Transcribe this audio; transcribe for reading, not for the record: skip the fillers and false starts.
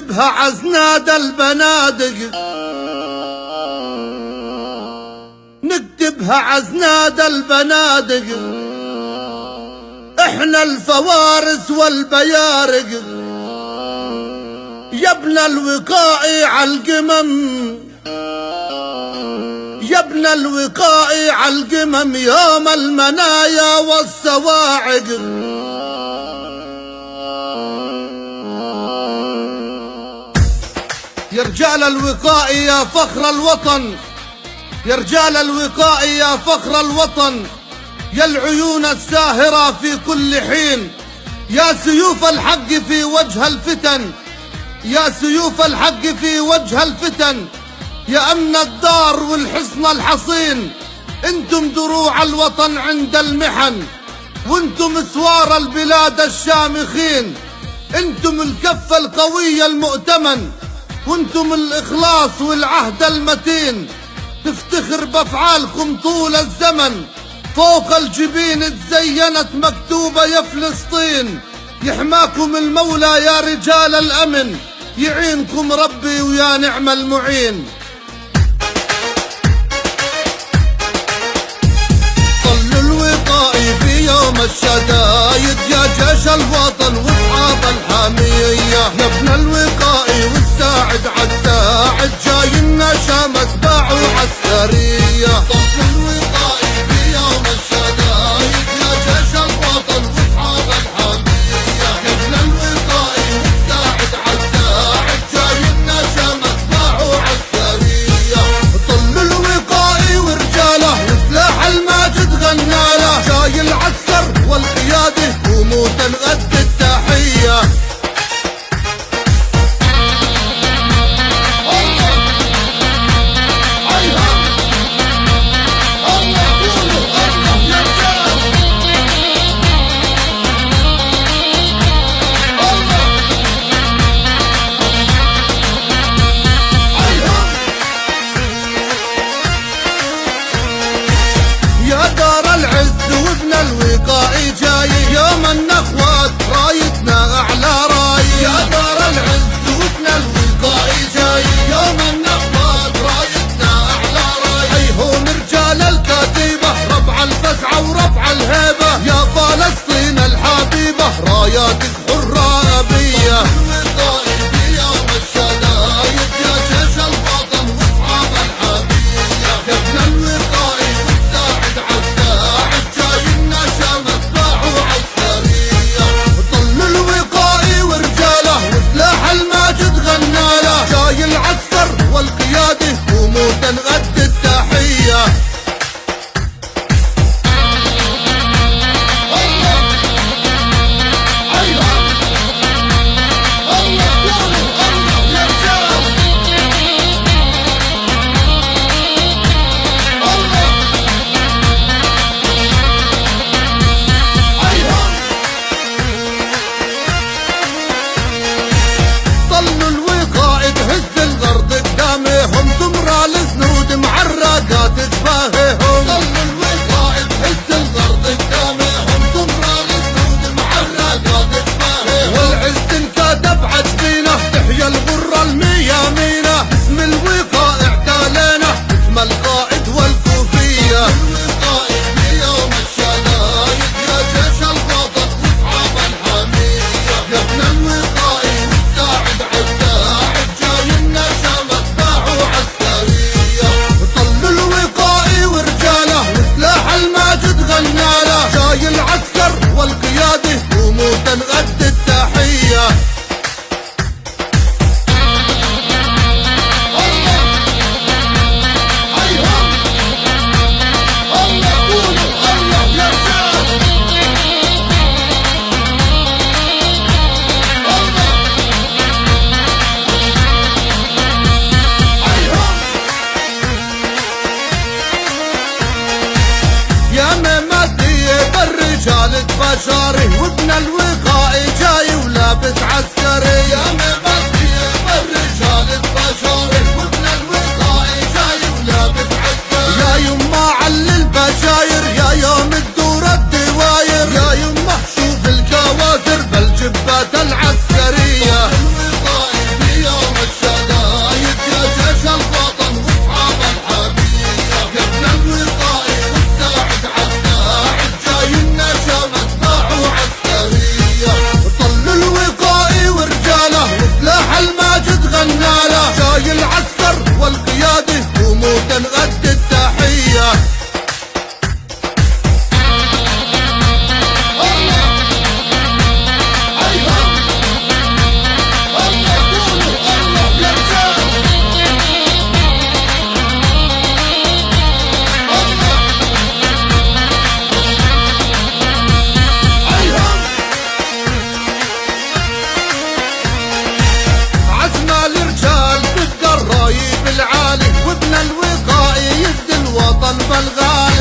نكتبها عزناد البنادق، نكتبها عزناد البنادق، احنا الفوارس والبيارق، يا ابن الوقاء عالقمم، يا ابن الوقاء عالقمم، يوم المنايا والسواعق. يا رجال الوقاء يا فخر الوطن، يا رجال الوقاء يا فخر الوطن، يا العيون الساهرة في كل حين، يا سيوف الحق في وجه الفتن، يا سيوف الحق في وجه الفتن، يا أمن الدار والحصن الحصين، انتم دروع الوطن عند المحن، وانتم اسوار البلاد الشامخين، انتم الكف القوي المؤتمن، وانتم الإخلاص والعهد المتين، تفتخر بأفعالكم طول الزمن، فوق الجبين تزينت مكتوبة يا فلسطين، يحماكم المولى يا رجال الأمن، يعينكم ربي ويا نعم المعين. طل الوقاء في يوم الشدايد، يا جيش الوطن واصحاب الحامية، يا ابن الوقاء والساعد عالساعد، جاينا شامت باع وعسكرية. طل الوقاء في يوم الشدايد، يا جيش الوطن واصحاب الحامية، يا ابن الوقاء والساعد عالساعد، جاينا شامت باع وعسكرية. طل الوقاء ورجاله وسلاح الماجد غناله، جاي العسكر والقيادة وموتا قد التحية. الوقاء جاي يوم النخوات، رايتنا اعلى راي، يا دار العز وابن الوقاء جاي يوم النخوات، رايتنا اعلى راي. ايهم رجال الكتيبة رفع الفزعة ورفع الهيبة، يا فلسطين الحبيبة راياتك حرة أبية. الوقاء في يوم الشدايد، يا جيش الوطن واصحاب الحامية، يا ابن الوقاء والساعد عالساعد، جاينا شامت باع وعسكرية. طل الوقاء ورجاله وسلاح الماجد غناله، جاي العسكر والقيادة وموتا قد التحية. رجالة بشاري وابن الوقاء جاي ولابس عسكري، يا مبدي رجالة بشاري وابن الوقاء جاي ولابس عسكري، يا يما علي البشاير، يا يوم الدور الدواير، يا يما شوف الكوافر بالجبات العسكرية. الوقاء في المصطفى الغالي